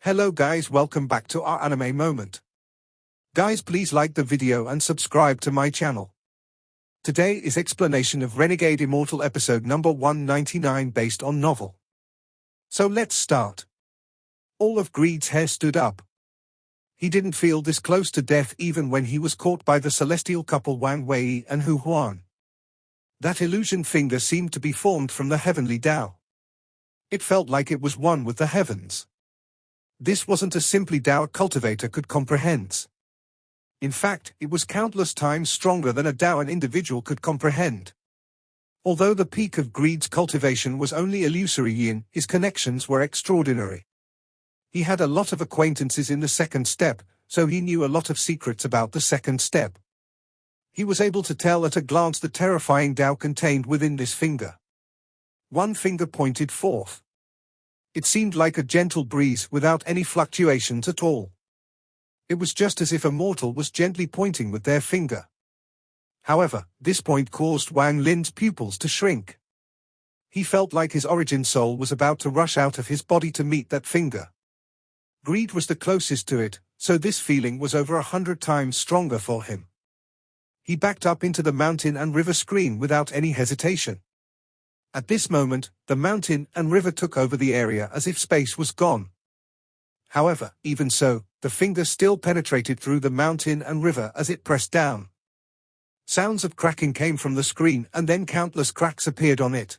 Hello guys, welcome back to our anime moment. Guys, please like the video and subscribe to my channel. Today is explanation of Renegade Immortal episode number 199 based on novel. So let's start. All of Greed's hair stood up. He didn't feel this close to death even when he was caught by the celestial couple Wang Wei and Hu Huan. That illusion finger seemed to be formed from the heavenly Tao. It felt like it was one with the heavens. This wasn't a simply Tao a cultivator could comprehend. In fact, it was countless times stronger than a Tao an individual could comprehend. Although the peak of Greed's cultivation was only illusory yin, his connections were extraordinary. He had a lot of acquaintances in the second step, so he knew a lot of secrets about the second step. He was able to tell at a glance the terrifying Tao contained within this finger. One finger pointed forth. It seemed like a gentle breeze without any fluctuations at all. It was just as if a mortal was gently pointing with their finger. However, this point caused Wang Lin's pupils to shrink. He felt like his origin soul was about to rush out of his body to meet that finger. Greed was the closest to it, so this feeling was over 100 times stronger for him. He backed up into the mountain and river screen without any hesitation. At this moment, the mountain and river took over the area as if space was gone. However, even so, the finger still penetrated through the mountain and river as it pressed down. Sounds of cracking came from the screen and then countless cracks appeared on it.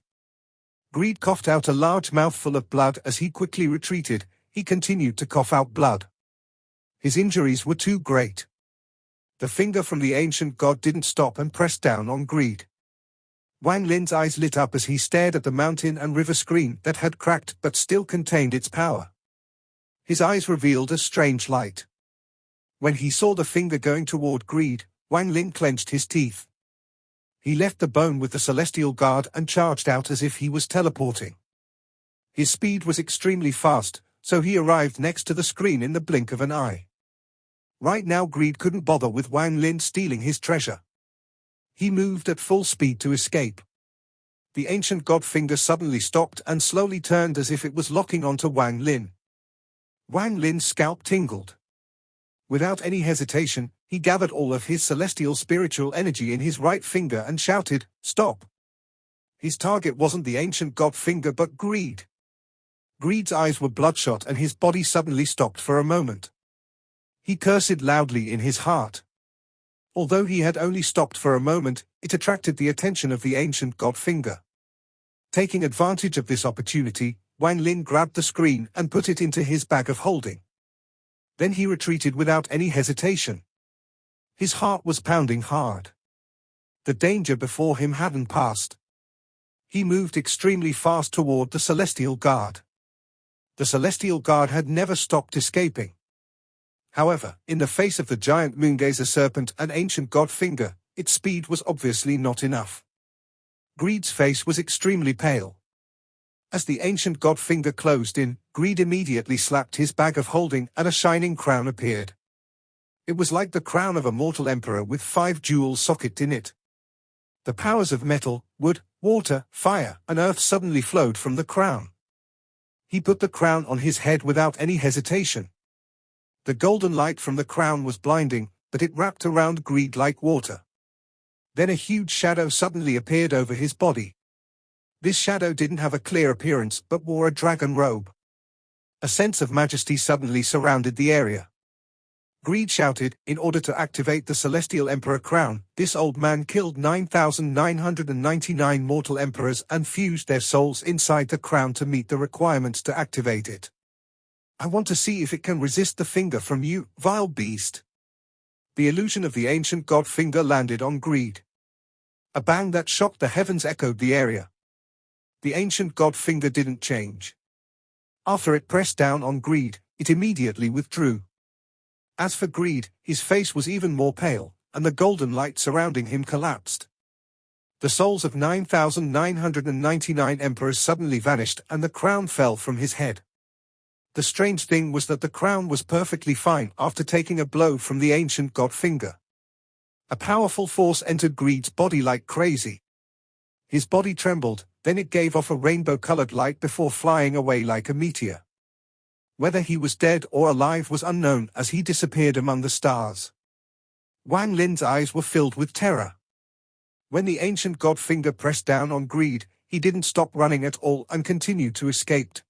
Greed coughed out a large mouthful of blood as he quickly retreated. He continued to cough out blood. His injuries were too great. The finger from the ancient god didn't stop and pressed down on Greed. Wang Lin's eyes lit up as he stared at the mountain and river screen that had cracked but still contained its power. His eyes revealed a strange light. When he saw the finger going toward Greed, Wang Lin clenched his teeth. He left the bone with the celestial guard and charged out as if he was teleporting. His speed was extremely fast, so he arrived next to the screen in the blink of an eye. Right now Greed couldn't bother with Wang Lin stealing his treasure. He moved at full speed to escape. The ancient god finger suddenly stopped and slowly turned as if it was locking onto Wang Lin. Wang Lin's scalp tingled. Without any hesitation, he gathered all of his celestial spiritual energy in his right finger and shouted, "Stop!" His target wasn't the ancient god finger but Greed. Greed's eyes were bloodshot and his body suddenly stopped for a moment. He cursed loudly in his heart. Although he had only stopped for a moment, it attracted the attention of the ancient god finger. Taking advantage of this opportunity, Wang Lin grabbed the screen and put it into his bag of holding. Then he retreated without any hesitation. His heart was pounding hard. The danger before him hadn't passed. He moved extremely fast toward the celestial guard. The celestial guard had never stopped escaping. However, in the face of the giant Moongazer serpent and ancient god finger, its speed was obviously not enough. Greed's face was extremely pale. As the ancient god finger closed in, Greed immediately slapped his bag of holding and a shining crown appeared. It was like the crown of a mortal emperor with 5 jewels socketed in it. The powers of metal, wood, water, fire, and earth suddenly flowed from the crown. He put the crown on his head without any hesitation. The golden light from the crown was blinding, but it wrapped around Greed like water. Then a huge shadow suddenly appeared over his body. This shadow didn't have a clear appearance but wore a dragon robe. A sense of majesty suddenly surrounded the area. Greed shouted, "In order to activate the Celestial Emperor crown, this old man killed 9,999 mortal emperors and fused their souls inside the crown to meet the requirements to activate it. I want to see if it can resist the finger from you, vile beast." The illusion of the ancient god finger landed on Greed. A bang that shocked the heavens echoed the area. The ancient god finger didn't change. After it pressed down on Greed, it immediately withdrew. As for Greed, his face was even more pale, and the golden light surrounding him collapsed. The souls of 9,999 emperors suddenly vanished and the crown fell from his head. The strange thing was that the crown was perfectly fine after taking a blow from the ancient god finger. A powerful force entered Greed's body like crazy. His body trembled, then it gave off a rainbow-colored light before flying away like a meteor. Whether he was dead or alive was unknown as he disappeared among the stars. Wang Lin's eyes were filled with terror. When the ancient god finger pressed down on greed, he didn't stop running at all and continued to escape.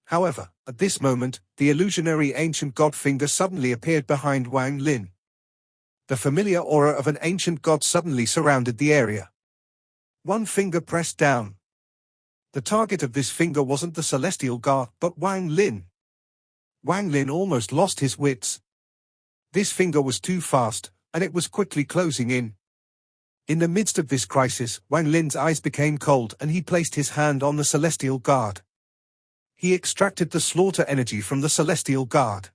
However, at this moment, the illusionary ancient god finger suddenly appeared behind Wang Lin. The familiar aura of an ancient god suddenly surrounded the area. One finger pressed down. The target of this finger wasn't the celestial god, but Wang Lin. Wang Lin almost lost his wits. This finger was too fast, and it was quickly closing in. In the midst of this crisis, Wang Lin's eyes became cold and he placed his hand on the celestial guard. He extracted the slaughter energy from the celestial guard.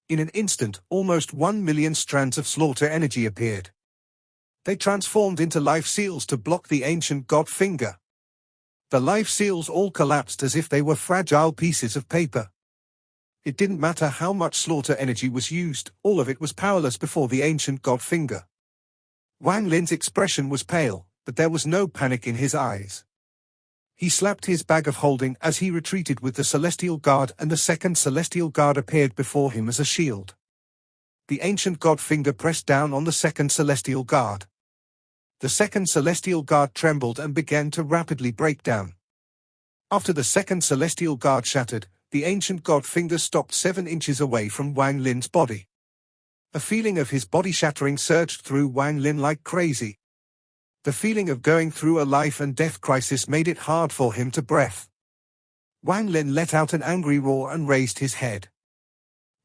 In an instant, almost 1 million strands of slaughter energy appeared. They transformed into life seals to block the ancient god finger. The life seals all collapsed as if they were fragile pieces of paper. It didn't matter how much slaughter energy was used, all of it was powerless before the ancient god finger. Wang Lin's expression was pale, but there was no panic in his eyes. He slapped his bag of holding as he retreated with the celestial guard, and the second celestial guard appeared before him as a shield. The ancient god finger pressed down on the second celestial guard. The second celestial guard trembled and began to rapidly break down. After the second celestial guard shattered, the ancient god finger stopped 7 inches away from Wang Lin's body. A feeling of his body shattering surged through Wang Lin like crazy. The feeling of going through a life and death crisis made it hard for him to breathe. Wang Lin let out an angry roar and raised his head.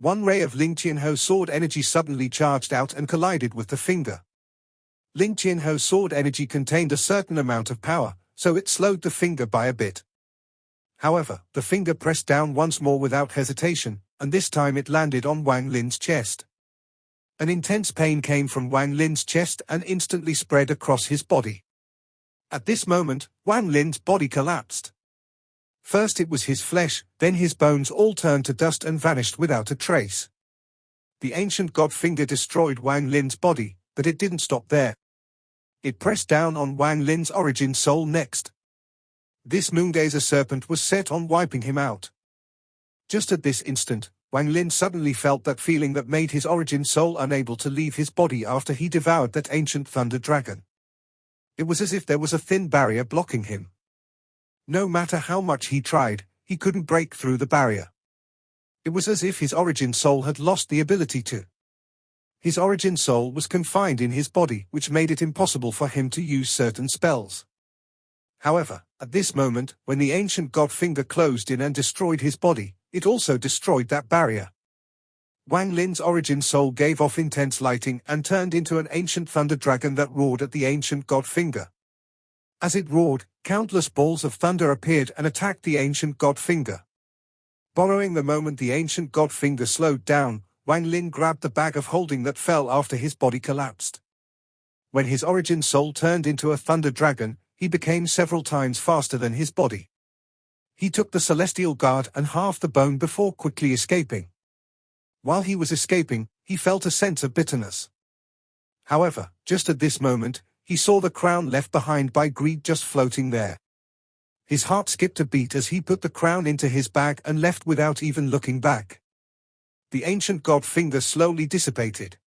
One ray of Ling Qianho's sword energy suddenly charged out and collided with the finger. Ling Qianho's sword energy contained a certain amount of power, so it slowed the finger by a bit. However, the finger pressed down once more without hesitation, and this time it landed on Wang Lin's chest. An intense pain came from Wang Lin's chest and instantly spread across his body. At this moment, Wang Lin's body collapsed. First it was his flesh, then his bones all turned to dust and vanished without a trace. The ancient god finger destroyed Wang Lin's body, but it didn't stop there. It pressed down on Wang Lin's origin soul next. This Moongazer serpent was set on wiping him out. Just at this instant, Wang Lin suddenly felt that feeling that made his origin soul unable to leave his body after he devoured that ancient thunder dragon. It was as if there was a thin barrier blocking him. No matter how much he tried, he couldn't break through the barrier. It was as if his origin soul had lost the ability to. His origin soul was confined in his body, which made it impossible for him to use certain spells. However, at this moment, when the ancient god finger closed in and destroyed his body, it also destroyed that barrier. Wang Lin's origin soul gave off intense lighting and turned into an ancient thunder dragon that roared at the ancient god finger. As it roared, countless balls of thunder appeared and attacked the ancient god finger. Borrowing the moment the ancient god finger slowed down, Wang Lin grabbed the bag of holding that fell after his body collapsed. When his origin soul turned into a thunder dragon, he became several times faster than his body. He took the celestial guard and half the bone before quickly escaping. While he was escaping, he felt a sense of bitterness. However, just at this moment, he saw the crown left behind by greed just floating there. His heart skipped a beat as he put the crown into his bag and left without even looking back. The ancient god finger slowly dissipated.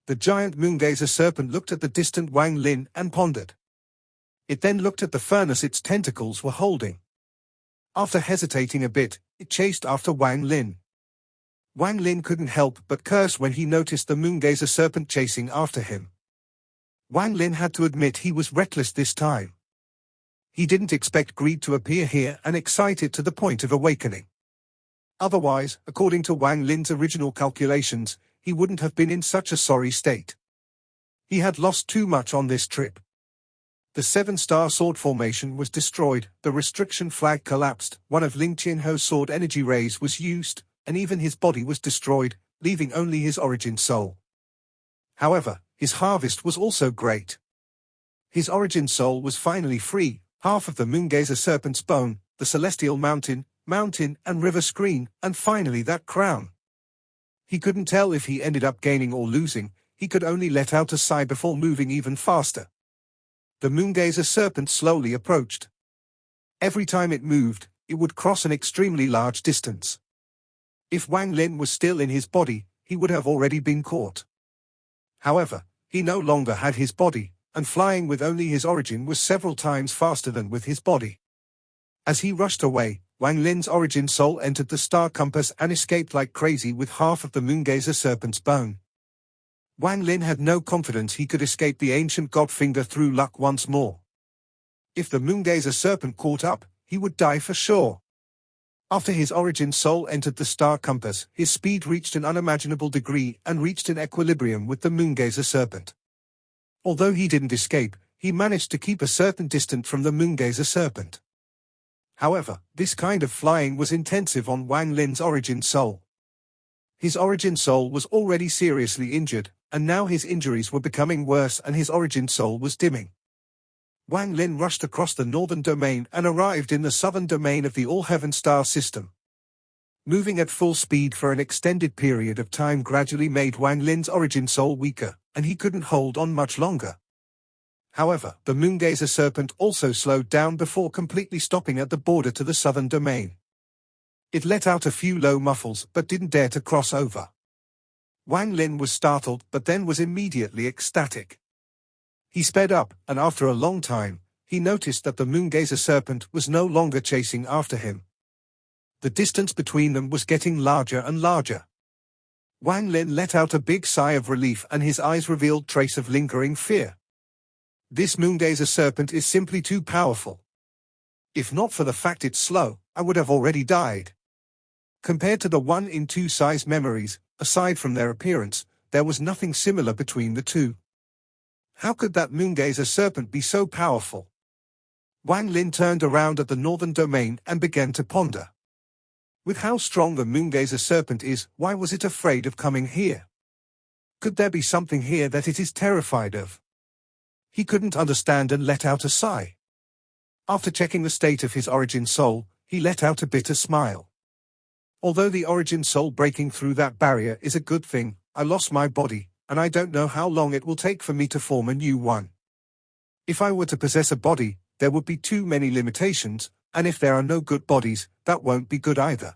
The giant Moongazer serpent looked at the distant Wang Lin and pondered. It then looked at the furnace its tentacles were holding. After hesitating a bit, it chased after Wang Lin. Wang Lin couldn't help but curse when he noticed the Moongazer serpent chasing after him. Wang Lin had to admit he was reckless this time. He didn't expect greed to appear here and excite it to the point of awakening. Otherwise, according to Wang Lin's original calculations, he wouldn't have been in such a sorry state. He had lost too much on this trip. The 7-star sword formation was destroyed, the restriction flag collapsed, one of Ling Qianho's sword energy rays was used, and even his body was destroyed, leaving only his origin soul. However, his harvest was also great. His origin soul was finally free, half of the Moongazer serpent's bone, the celestial mountain and river screen, and finally that crown. He couldn't tell if he ended up gaining or losing, he could only let out a sigh before moving even faster. The Moongazer serpent slowly approached. Every time it moved, it would cross an extremely large distance. If Wang Lin was still in his body, he would have already been caught. However, he no longer had his body, and flying with only his origin was several times faster than with his body. As he rushed away, Wang Lin's origin soul entered the star compass and escaped like crazy with half of the Moongazer serpent's bone. Wang Lin had no confidence he could escape the ancient god finger through luck once more. If the Moongazer serpent caught up, he would die for sure. After his origin soul entered the star compass, his speed reached an unimaginable degree and reached an equilibrium with the Moongazer serpent. Although he didn't escape, he managed to keep a certain distance from the Moongazer serpent. However, this kind of flying was intensive on Wang Lin's origin soul. His origin soul was already seriously injured, and now his injuries were becoming worse and his origin soul was dimming. Wang Lin rushed across the northern domain and arrived in the southern domain of the All-Heaven star system. Moving at full speed for an extended period of time gradually made Wang Lin's origin soul weaker, and he couldn't hold on much longer. However, the Moongazer serpent also slowed down before completely stopping at the border to the southern domain. It let out a few low muffles but didn't dare to cross over. Wang Lin was startled but then was immediately ecstatic. He sped up, and after a long time, he noticed that the Moongazer serpent was no longer chasing after him. The distance between them was getting larger and larger. Wang Lin let out a big sigh of relief and his eyes revealed trace of lingering fear. This Moongazer serpent is simply too powerful. If not for the fact it's slow, I would have already died. Compared to the 1-in-2 size memories, aside from their appearance, there was nothing similar between the two. How could that Moongazer serpent be so powerful? Wang Lin turned around at the northern domain and began to ponder. With how strong the Moongazer serpent is, why was it afraid of coming here? Could there be something here that it is terrified of? He couldn't understand and let out a sigh. After checking the state of his origin soul, he let out a bitter smile. Although the origin soul breaking through that barrier is a good thing, I lost my body, and I don't know how long it will take for me to form a new one. If I were to possess a body, there would be too many limitations, and if there are no good bodies, that won't be good either.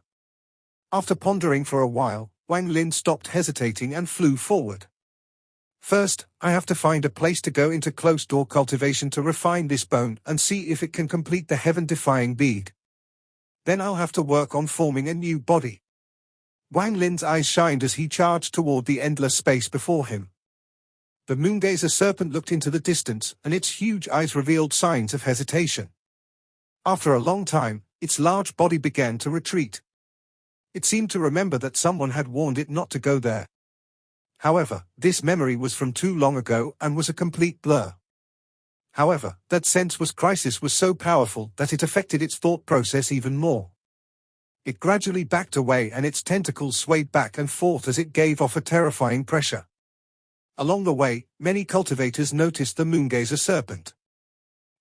After pondering for a while, Wang Lin stopped hesitating and flew forward. First, I have to find a place to go into closed-door cultivation to refine this bone and see if it can complete the heaven-defying bead. Then I'll have to work on forming a new body. Wang Lin's eyes shined as he charged toward the endless space before him. The Moongazer serpent looked into the distance, and its huge eyes revealed signs of hesitation. After a long time, its large body began to retreat. It seemed to remember that someone had warned it not to go there. However, this memory was from too long ago and was a complete blur. However, that sense was crisis was so powerful that it affected its thought process even more. It gradually backed away and its tentacles swayed back and forth as it gave off a terrifying pressure. Along the way, many cultivators noticed the Moongazer serpent.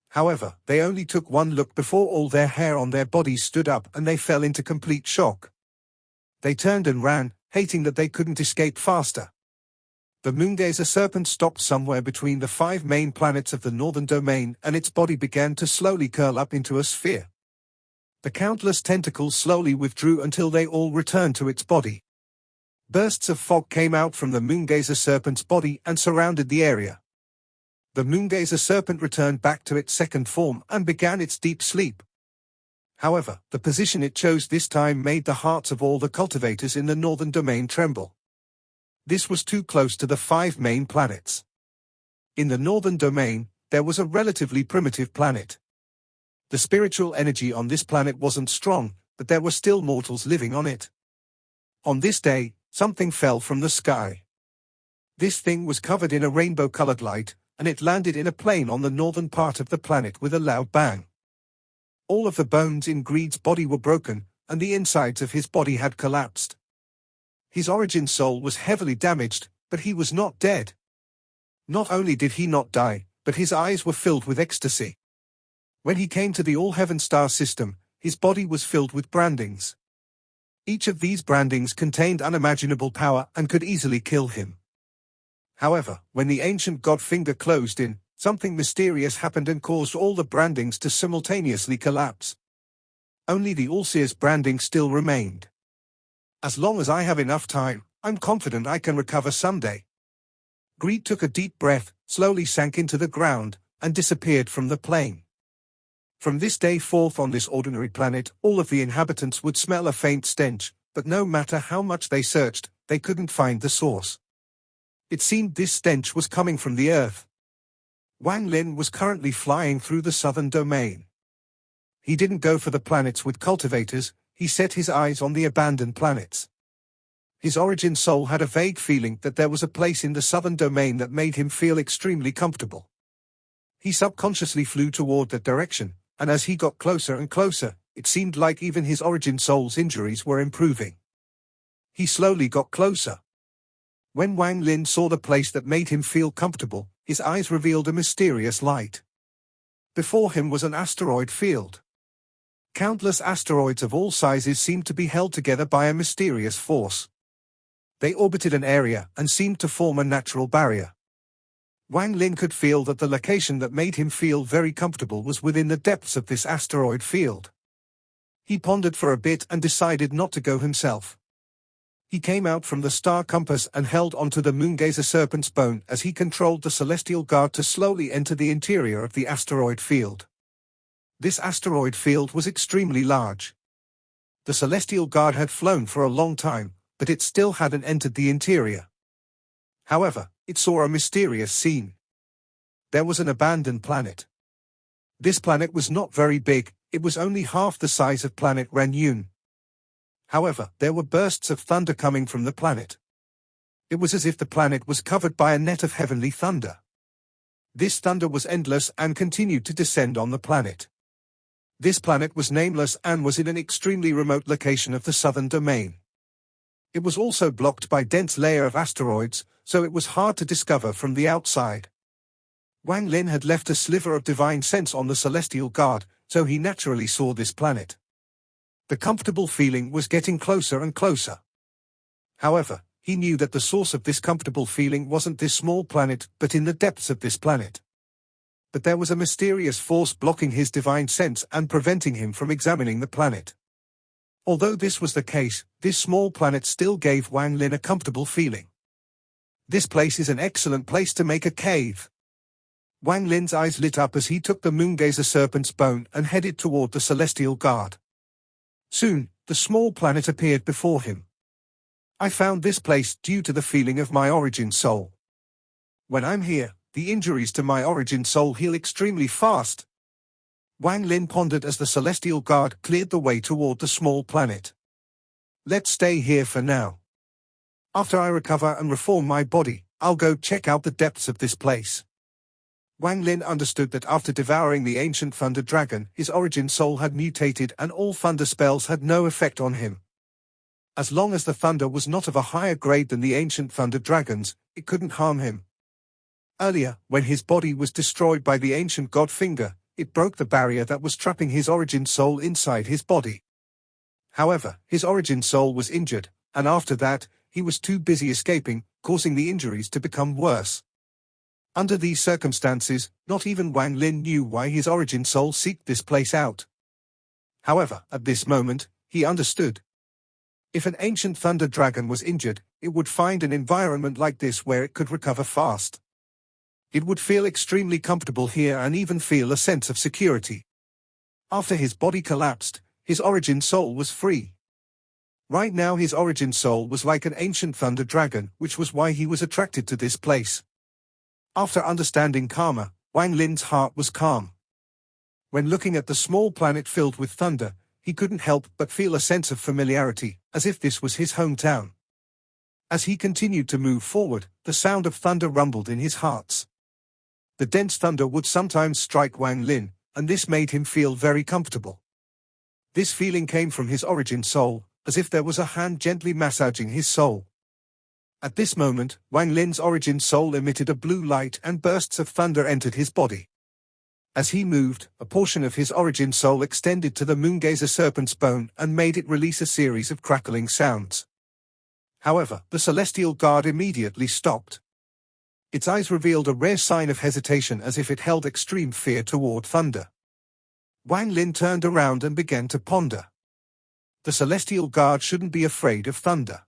However, they only took one look before all their hair on their bodies stood up and they fell into complete shock. They turned and ran, hating that they couldn't escape faster. The Moongazer serpent stopped somewhere between the 5 main planets of the northern domain and its body began to slowly curl up into a sphere. The countless tentacles slowly withdrew until they all returned to its body. Bursts of fog came out from the Moongazer serpent's body and surrounded the area. The Moongazer serpent returned back to its second form and began its deep sleep. However, the position it chose this time made the hearts of all the cultivators in the northern domain tremble. This was too close to the 5 main planets. In the northern domain, there was a relatively primitive planet. The spiritual energy on this planet wasn't strong, but there were still mortals living on it. On this day, something fell from the sky. This thing was covered in a rainbow-colored light, and it landed in a plain on the northern part of the planet with a loud bang. All of the bones in Greed's body were broken, and the insides of his body had collapsed. His origin soul was heavily damaged, but he was not dead. Not only did he not die, but his eyes were filled with ecstasy. When he came to the All-Heaven star system, his body was filled with brandings. Each of these brandings contained unimaginable power and could easily kill him. However, when the ancient god finger closed in, something mysterious happened and caused all the brandings to simultaneously collapse. Only the All-Seer's branding still remained. As long as I have enough time, I'm confident I can recover someday. Greed took a deep breath, slowly sank into the ground, and disappeared from the plane. From this day forth on this ordinary planet, all of the inhabitants would smell a faint stench, but no matter how much they searched, they couldn't find the source. It seemed this stench was coming from the Earth. Wang Lin was currently flying through the southern domain. He didn't go for the planets with cultivators, he set his eyes on the abandoned planets. His origin soul had a vague feeling that there was a place in the southern domain that made him feel extremely comfortable. He subconsciously flew toward that direction, and as he got closer and closer, it seemed like even his origin soul's injuries were improving. He slowly got closer. When Wang Lin saw the place that made him feel comfortable, his eyes revealed a mysterious light. Before him was an asteroid field. Countless asteroids of all sizes seemed to be held together by a mysterious force. They orbited an area and seemed to form a natural barrier. Wang Lin could feel that the location that made him feel very comfortable was within the depths of this asteroid field. He pondered for a bit and decided not to go himself. He came out from the star compass and held onto the Moongazer serpent's bone as he controlled the celestial guard to slowly enter the interior of the asteroid field. This asteroid field was extremely large. The celestial guard had flown for a long time, but it still hadn't entered the interior. However, it saw a mysterious scene. There was an abandoned planet. This planet was not very big, it was only half the size of planet Renyun. However, there were bursts of thunder coming from the planet. It was as if the planet was covered by a net of heavenly thunder. This thunder was endless and continued to descend on the planet. This planet was nameless and was in an extremely remote location of the southern domain. It was also blocked by a dense layer of asteroids, so it was hard to discover from the outside. Wang Lin had left a sliver of divine sense on the celestial guard, so he naturally saw this planet. The comfortable feeling was getting closer and closer. However, he knew that the source of this comfortable feeling wasn't this small planet, but in the depths of this planet. But there was a mysterious force blocking his divine sense and preventing him from examining the planet. Although this was the case, this small planet still gave Wang Lin a comfortable feeling. This place is an excellent place to make a cave. Wang Lin's eyes lit up as he took the Moongazer serpent's bone and headed toward the celestial guard. Soon, the small planet appeared before him. I found this place due to the feeling of my origin soul. When I'm here, the injuries to my origin soul heal extremely fast. Wang Lin pondered as the celestial guard cleared the way toward the small planet. Let's stay here for now. After I recover and reform my body, I'll go check out the depths of this place. Wang Lin understood that after devouring the ancient thunder dragon, his origin soul had mutated and all thunder spells had no effect on him. As long as the thunder was not of a higher grade than the ancient thunder dragons, it couldn't harm him. Earlier, when his body was destroyed by the ancient god finger, it broke the barrier that was trapping his origin soul inside his body. However, his origin soul was injured, and after that, he was too busy escaping, causing the injuries to become worse. Under these circumstances, not even Wang Lin knew why his origin soul sought this place out. However, at this moment, he understood. If an ancient thunder dragon was injured, it would find an environment like this where it could recover fast. It would feel extremely comfortable here and even feel a sense of security. After his body collapsed, his origin soul was free. Right now his origin soul was like an ancient thunder dragon, which was why he was attracted to this place. After understanding karma, Wang Lin's heart was calm. When looking at the small planet filled with thunder, he couldn't help but feel a sense of familiarity, as if this was his hometown. As he continued to move forward, the sound of thunder rumbled in his heart. The dense thunder would sometimes strike Wang Lin, and this made him feel very comfortable. This feeling came from his origin soul, as if there was a hand gently massaging his soul. At this moment, Wang Lin's origin soul emitted a blue light and bursts of thunder entered his body. As he moved, a portion of his origin soul extended to the Moongazer serpent's bone and made it release a series of crackling sounds. However, the celestial guard immediately stopped. Its eyes revealed a rare sign of hesitation as if it held extreme fear toward thunder. Wang Lin turned around and began to ponder. The celestial guard shouldn't be afraid of thunder.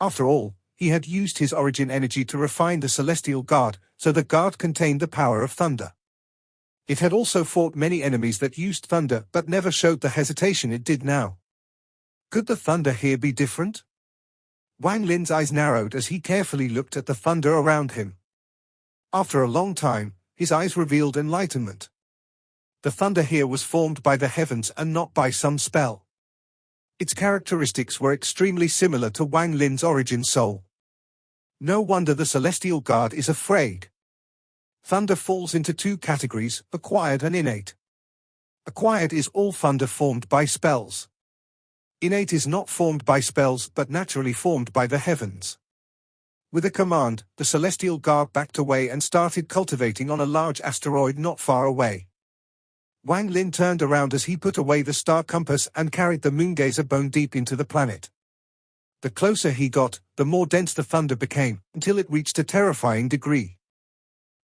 After all, he had used his origin energy to refine the celestial guard, so the guard contained the power of thunder. It had also fought many enemies that used thunder but never showed the hesitation it did now. Could the thunder here be different? Wang Lin's eyes narrowed as he carefully looked at the thunder around him. After a long time, his eyes revealed enlightenment. The thunder here was formed by the heavens and not by some spell. Its characteristics were extremely similar to Wang Lin's origin soul. No wonder the celestial guard is afraid. Thunder falls into two categories, acquired and innate. Acquired is all thunder formed by spells. Innate is not formed by spells but naturally formed by the heavens. With a command, the celestial guard backed away and started cultivating on a large asteroid not far away. Wang Lin turned around as he put away the star compass and carried the Moongazer bone deep into the planet. The closer he got, the more dense the thunder became, until it reached a terrifying degree.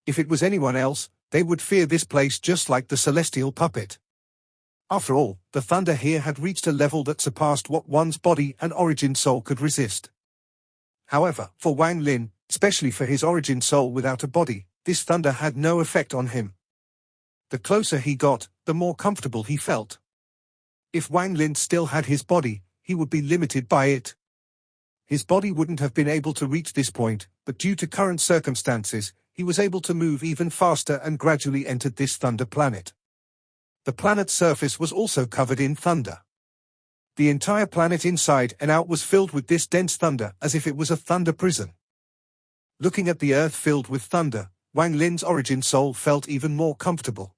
If it was anyone else, they would fear this place just like the celestial puppet. After all, the thunder here had reached a level that surpassed what one's body and origin soul could resist. However, for Wang Lin, especially for his origin soul without a body, this thunder had no effect on him. The closer he got, the more comfortable he felt. If Wang Lin still had his body, he would be limited by it. His body wouldn't have been able to reach this point, but due to current circumstances, he was able to move even faster and gradually entered this thunder planet. The planet's surface was also covered in thunder. The entire planet inside and out was filled with this dense thunder as if it was a thunder prison. Looking at the earth filled with thunder, Wang Lin's origin soul felt even more comfortable.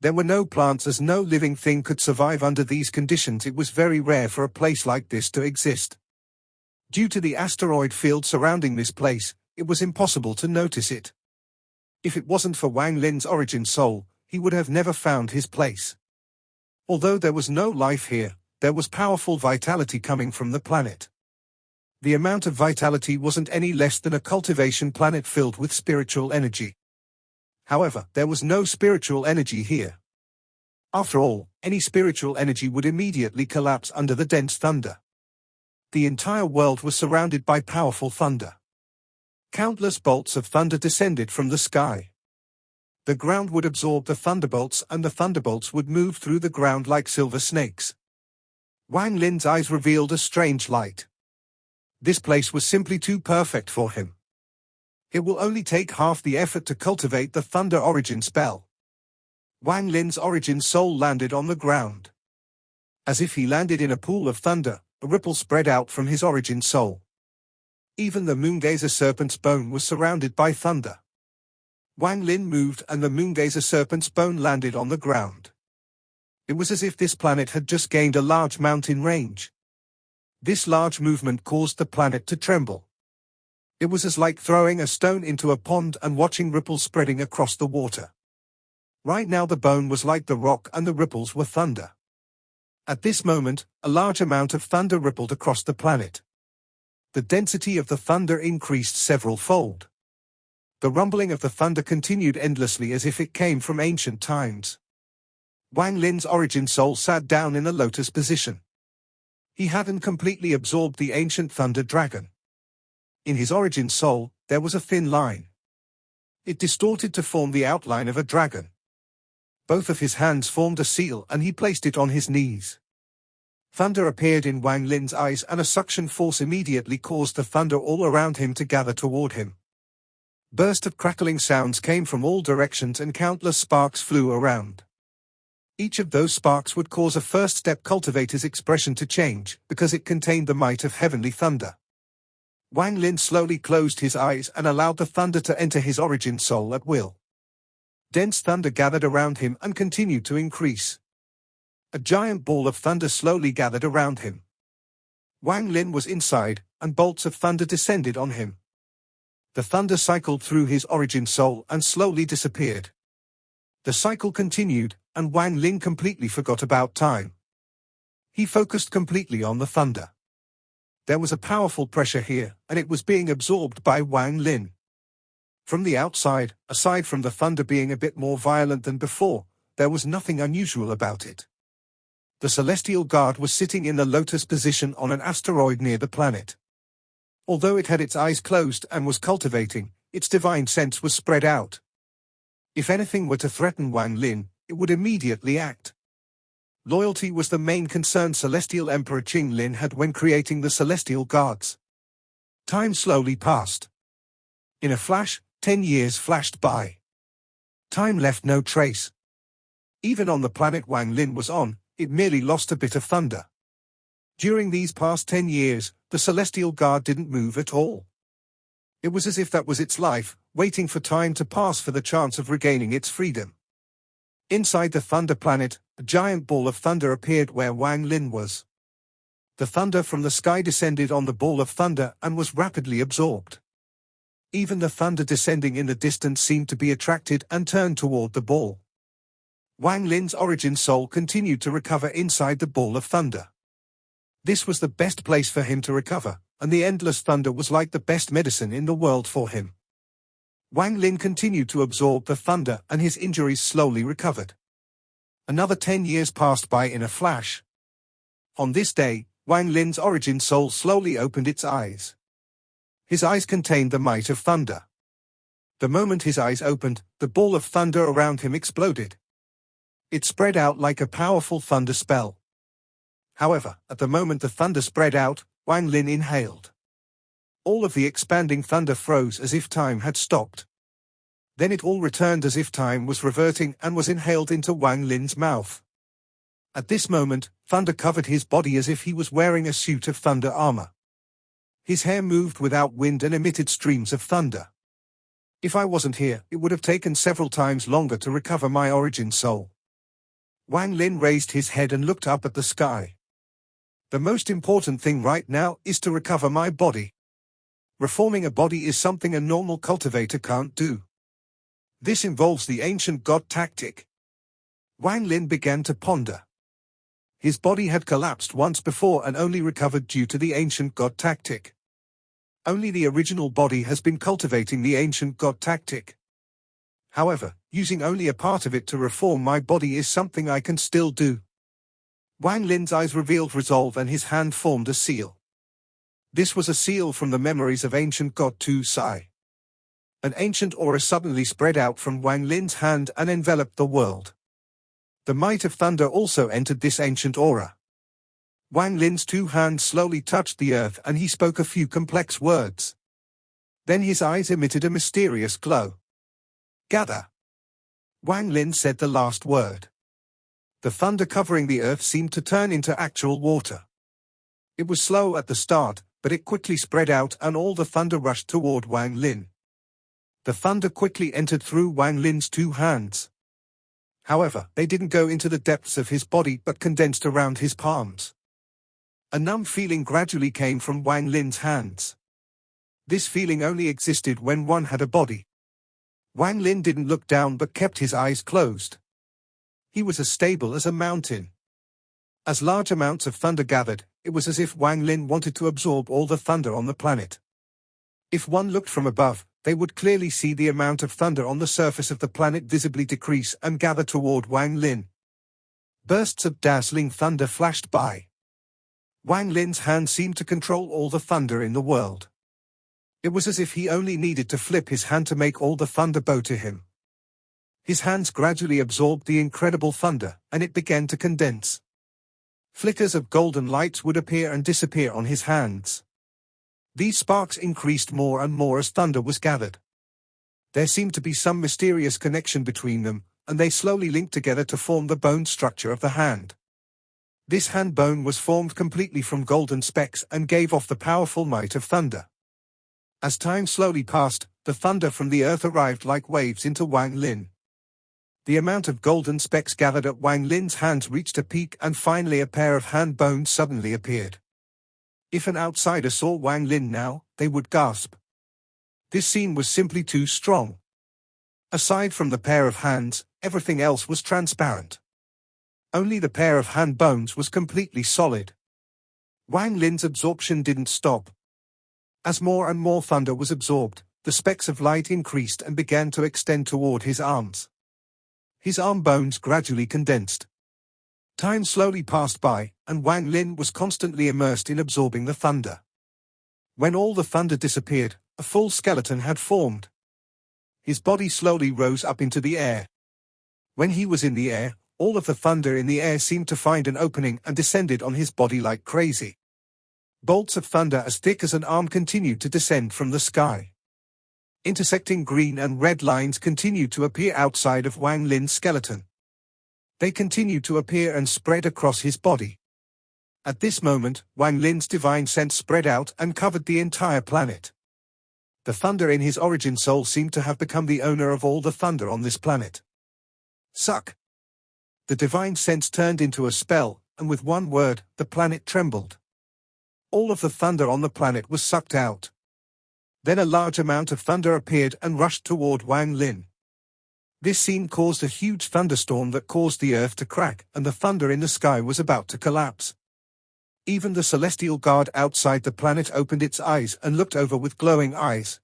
There were no plants as no living thing could survive under these conditions. It was very rare for a place like this to exist. Due to the asteroid field surrounding this place, it was impossible to notice it. If it wasn't for Wang Lin's origin soul, he would have never found his place. Although there was no life here, there was powerful vitality coming from the planet. The amount of vitality wasn't any less than a cultivation planet filled with spiritual energy. However, there was no spiritual energy here. After all, any spiritual energy would immediately collapse under the dense thunder. The entire world was surrounded by powerful thunder. Countless bolts of thunder descended from the sky. The ground would absorb the thunderbolts and the thunderbolts would move through the ground like silver snakes. Wang Lin's eyes revealed a strange light. This place was simply too perfect for him. It will only take half the effort to cultivate the thunder origin spell. Wang Lin's origin soul landed on the ground. As if he landed in a pool of thunder, a ripple spread out from his origin soul. Even the Moongazer serpent's bone was surrounded by thunder. Wang Lin moved and the Moongazer serpent's bone landed on the ground. It was as if this planet had just gained a large mountain range. This large movement caused the planet to tremble. It was as like throwing a stone into a pond and watching ripples spreading across the water. Right now the bone was like the rock and the ripples were thunder. At this moment, a large amount of thunder rippled across the planet. The density of the thunder increased several-fold. The rumbling of the thunder continued endlessly as if it came from ancient times. Wang Lin's origin soul sat down in a lotus position. He hadn't completely absorbed the ancient thunder dragon. In his origin soul, there was a thin line. It distorted to form the outline of a dragon. Both of his hands formed a seal and he placed it on his knees. Thunder appeared in Wang Lin's eyes and a suction force immediately caused the thunder all around him to gather toward him. Bursts of crackling sounds came from all directions and countless sparks flew around. Each of those sparks would cause a first-step cultivator's expression to change, because it contained the might of heavenly thunder. Wang Lin slowly closed his eyes and allowed the thunder to enter his origin soul at will. Dense thunder gathered around him and continued to increase. A giant ball of thunder slowly gathered around him. Wang Lin was inside, and bolts of thunder descended on him. The thunder cycled through his origin soul and slowly disappeared. The cycle continued, and Wang Lin completely forgot about time. He focused completely on the thunder. There was a powerful pressure here, and it was being absorbed by Wang Lin. From the outside, aside from the thunder being a bit more violent than before, there was nothing unusual about it. The celestial guard was sitting in the lotus position on an asteroid near the planet. Although it had its eyes closed and was cultivating, its divine sense was spread out. If anything were to threaten Wang Lin, it would immediately act. Loyalty was the main concern Celestial Emperor Qing Lin had when creating the celestial guards. Time slowly passed. In a flash, 10 years flashed by. Time left no trace. Even on the planet Wang Lin was on, it merely lost a bit of thunder. During these past 10 years, the celestial guard didn't move at all. It was as if that was its life, waiting for time to pass for the chance of regaining its freedom. Inside the Thunder Planet, a giant ball of thunder appeared where Wang Lin was. The thunder from the sky descended on the ball of thunder and was rapidly absorbed. Even the thunder descending in the distance seemed to be attracted and turned toward the ball. Wang Lin's origin soul continued to recover inside the ball of thunder. This was the best place for him to recover, and the endless thunder was like the best medicine in the world for him. Wang Lin continued to absorb the thunder and his injuries slowly recovered. Another 10 years passed by in a flash. On this day, Wang Lin's origin soul slowly opened its eyes. His eyes contained the might of thunder. The moment his eyes opened, the ball of thunder around him exploded. It spread out like a powerful thunder spell. However, at the moment the thunder spread out, Wang Lin inhaled. All of the expanding thunder froze as if time had stopped. Then it all returned as if time was reverting and was inhaled into Wang Lin's mouth. At this moment, thunder covered his body as if he was wearing a suit of thunder armor. His hair moved without wind and emitted streams of thunder. If I wasn't here, it would have taken several times longer to recover my origin soul. Wang Lin raised his head and looked up at the sky. The most important thing right now is to recover my body. Reforming a body is something a normal cultivator can't do. This involves the ancient god tactic. Wang Lin began to ponder. His body had collapsed once before and only recovered due to the ancient god tactic. Only the original body has been cultivating the ancient god tactic. However, using only a part of it to reform my body is something I can still do. Wang Lin's eyes revealed resolve and his hand formed a seal. This was a seal from the memories of ancient god Tu Sai. An ancient aura suddenly spread out from Wang Lin's hand and enveloped the world. The might of thunder also entered this ancient aura. Wang Lin's two hands slowly touched the earth and he spoke a few complex words. Then his eyes emitted a mysterious glow. Gather. Wang Lin said the last word. The thunder covering the earth seemed to turn into actual water. It was slow at the start, but it quickly spread out and all the thunder rushed toward Wang Lin. The thunder quickly entered through Wang Lin's two hands. However, they didn't go into the depths of his body but condensed around his palms. A numb feeling gradually came from Wang Lin's hands. This feeling only existed when one had a body. Wang Lin didn't look down but kept his eyes closed. He was as stable as a mountain. As large amounts of thunder gathered, it was as if Wang Lin wanted to absorb all the thunder on the planet. If one looked from above, they would clearly see the amount of thunder on the surface of the planet visibly decrease and gather toward Wang Lin. Bursts of dazzling thunder flashed by. Wang Lin's hand seemed to control all the thunder in the world. It was as if he only needed to flip his hand to make all the thunder bow to him. His hands gradually absorbed the incredible thunder, and it began to condense. Flickers of golden lights would appear and disappear on his hands. These sparks increased more and more as thunder was gathered. There seemed to be some mysterious connection between them, and they slowly linked together to form the bone structure of the hand. This hand bone was formed completely from golden specks and gave off the powerful might of thunder. As time slowly passed, the thunder from the earth arrived like waves into Wang Lin. The amount of golden specks gathered at Wang Lin's hands reached a peak and finally a pair of hand bones suddenly appeared. If an outsider saw Wang Lin now, they would gasp. This scene was simply too strong. Aside from the pair of hands, everything else was transparent. Only the pair of hand bones was completely solid. Wang Lin's absorption didn't stop. As more and more thunder was absorbed, the specks of light increased and began to extend toward his arms. His arm bones gradually condensed. Time slowly passed by, and Wang Lin was constantly immersed in absorbing the thunder. When all the thunder disappeared, a full skeleton had formed. His body slowly rose up into the air. When he was in the air, all of the thunder in the air seemed to find an opening and descended on his body like crazy. Bolts of thunder as thick as an arm continued to descend from the sky. Intersecting green and red lines continued to appear outside of Wang Lin's skeleton. They continued to appear and spread across his body. At this moment, Wang Lin's divine sense spread out and covered the entire planet. The thunder in his origin soul seemed to have become the owner of all the thunder on this planet. Suck! The divine sense turned into a spell, and with one word, the planet trembled. All of the thunder on the planet was sucked out. Then a large amount of thunder appeared and rushed toward Wang Lin. This scene caused a huge thunderstorm that caused the earth to crack, and the thunder in the sky was about to collapse. Even the celestial guard outside the planet opened its eyes and looked over with glowing eyes.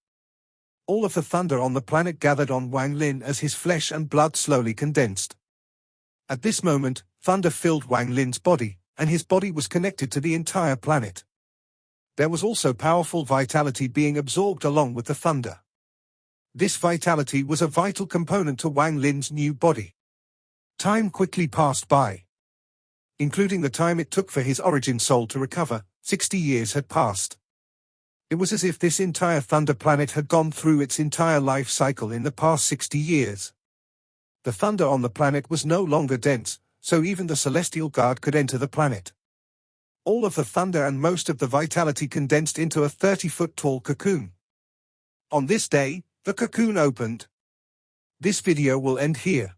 All of the thunder on the planet gathered on Wang Lin as his flesh and blood slowly condensed. At this moment, thunder filled Wang Lin's body, and his body was connected to the entire planet. There was also powerful vitality being absorbed along with the thunder. This vitality was a vital component to Wang Lin's new body. Time quickly passed by. Including the time it took for his origin soul to recover, 60 years had passed. It was as if this entire thunder planet had gone through its entire life cycle in the past 60 years. The thunder on the planet was no longer dense, so even the celestial guard could enter the planet. All of the thunder and most of the vitality condensed into a 30-foot tall cocoon. On this day, the cocoon opened. This video will end here.